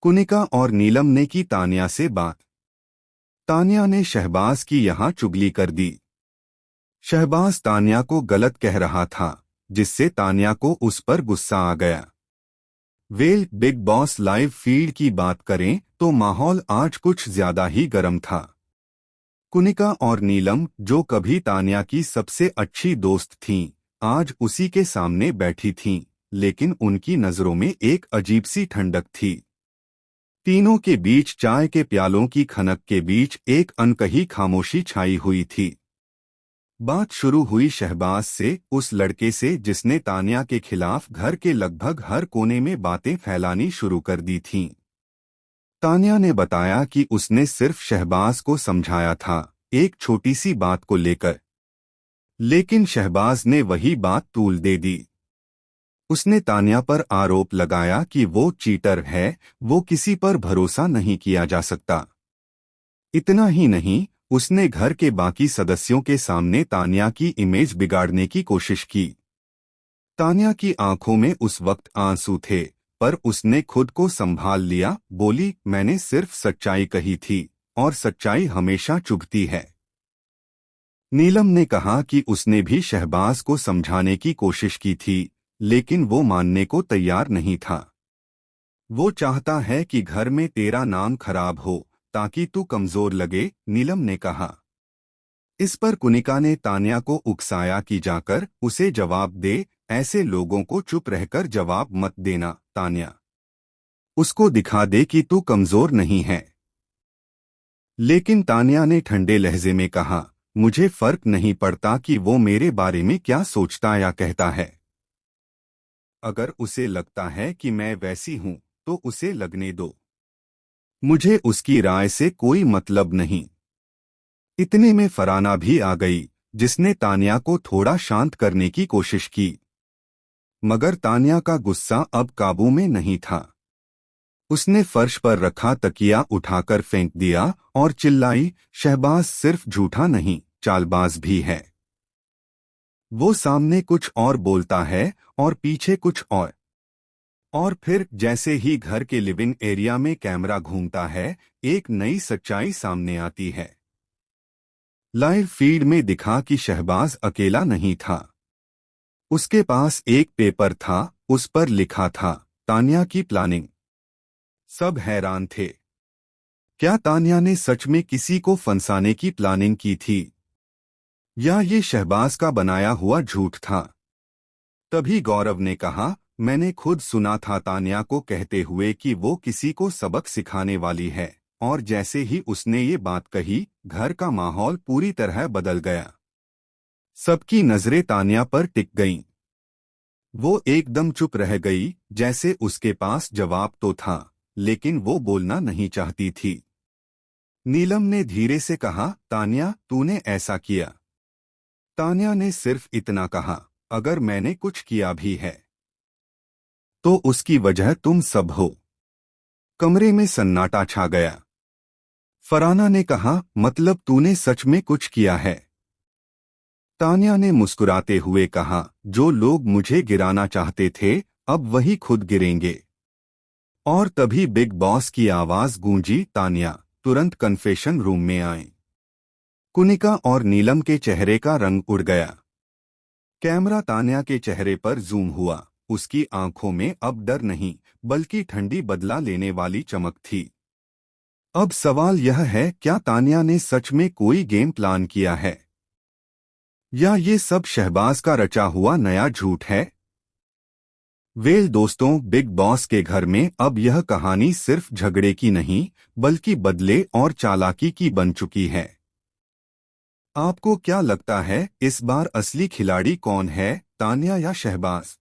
कुनिका और नीलम ने की तानिया से बात। तानिया ने शहबाज की यहाँ चुगली कर दी। शहबाज तानिया को गलत कह रहा था, जिससे तानिया को उस पर गुस्सा आ गया। बिग बॉस लाइव फीड की बात करें तो माहौल आज कुछ ज्यादा ही गर्म था। कुनिका और नीलम, जो कभी तानिया की सबसे अच्छी दोस्त थीं, आज उसी के सामने बैठी थीं, लेकिन उनकी नजरों में एक अजीब सी ठंडक थी। तीनों के बीच चाय के प्यालों की खनक के बीच एक अनकही खामोशी छाई हुई थी। बात शुरू हुई शहबाज से, उस लड़के से जिसने तानिया के खिलाफ घर के लगभग हर कोने में बातें फैलानी शुरू कर दी थीं। तानिया ने बताया कि उसने सिर्फ शहबाज को समझाया था, एक छोटी सी बात को लेकर, लेकिन शहबाज ने वही बात तूल दे दी। उसने तानिया पर आरोप लगाया कि वो चीटर है, वो किसी पर भरोसा नहीं किया जा सकता। इतना ही नहीं, उसने घर के बाकी सदस्यों के सामने तानिया की इमेज बिगाड़ने की कोशिश की। तानिया की आंखों में उस वक्त आंसू थे, पर उसने खुद को संभाल लिया, बोली, मैंने सिर्फ सच्चाई कही थी, और सच्चाई हमेशा चुभती है। नीलम ने कहा कि उसने भी शहबाज को समझाने की कोशिश की थी, लेकिन वो मानने को तैयार नहीं था। वो चाहता है कि घर में तेरा नाम खराब हो, ताकि तू कमजोर लगे, नीलम ने कहा। इस पर कुनिका ने तानिया को उकसाया कि जाकर उसे जवाब दे, ऐसे लोगों को चुप रहकर जवाब मत देना तानिया। उसको दिखा दे कि तू कमजोर नहीं है। लेकिन तानिया ने ठंडे लहजे में कहा, मुझे फर्क नहीं पड़ता कि वो मेरे बारे में क्या सोचता या कहता है। अगर उसे लगता है कि मैं वैसी हूं, तो उसे लगने दो। मुझे उसकी राय से कोई मतलब नहीं। इतने में फराना भी आ गई, जिसने तानिया को थोड़ा शांत करने की कोशिश की। मगर तानिया का गुस्सा अब काबू में नहीं था। उसने फर्श पर रखा तकिया उठाकर फेंक दिया और चिल्लाई, शहबाज सिर्फ झूठा नहीं, चालबाज भी है। वो सामने कुछ और बोलता है और पीछे कुछ और फिर जैसे ही घर के लिविंग एरिया में कैमरा घूमता है, एक नई सच्चाई सामने आती है। लाइव फीड में दिखा कि शहबाज अकेला नहीं था। उसके पास एक पेपर था, उस पर लिखा था, तानिया की प्लानिंग। सब हैरान थे। क्या तानिया ने सच में किसी को फंसाने की प्लानिंग की थी, या ये शहबाज का बनाया हुआ झूठ था? तभी गौरव ने कहा, मैंने खुद सुना था तानिया को कहते हुए कि वो किसी को सबक सिखाने वाली है, और जैसे ही उसने ये बात कही, घर का माहौल पूरी तरह बदल गया। सबकी नजरें तानिया पर टिक गईं। वो एकदम चुप रह गई, जैसे उसके पास जवाब तो था, लेकिन वो बोलना नहीं चाहती थी। नीलम ने धीरे से कहा, तानिया, तूने ऐसा किया। तानिया ने सिर्फ इतना कहा, अगर मैंने कुछ किया भी है, तो उसकी वजह तुम सब हो। कमरे में सन्नाटा छा गया। फराना ने कहा, मतलब तूने सच में कुछ किया है? तानिया ने मुस्कुराते हुए कहा, जो लोग मुझे गिराना चाहते थे, अब वही खुद गिरेंगे। और तभी बिग बॉस की आवाज गूंजी, तानिया, तुरंत कन्फेशन रूम में आए। कुनिका और नीलम के चेहरे का रंग उड़ गया। कैमरा तानिया के चेहरे पर जूम हुआ। उसकी आंखों में अब डर नहीं, बल्कि ठंडी बदला लेने वाली चमक थी। अब सवाल यह है, क्या तानिया ने सच में कोई गेम प्लान किया है, या ये सब शहबाज का रचा हुआ नया झूठ है? दोस्तों, बिग बॉस के घर में अब यह कहानी सिर्फ झगड़े की नहीं, बल्कि बदले और चालाकी की बन चुकी है। आपको क्या लगता है, इस बार असली खिलाड़ी कौन है, तानिया या शहबाज?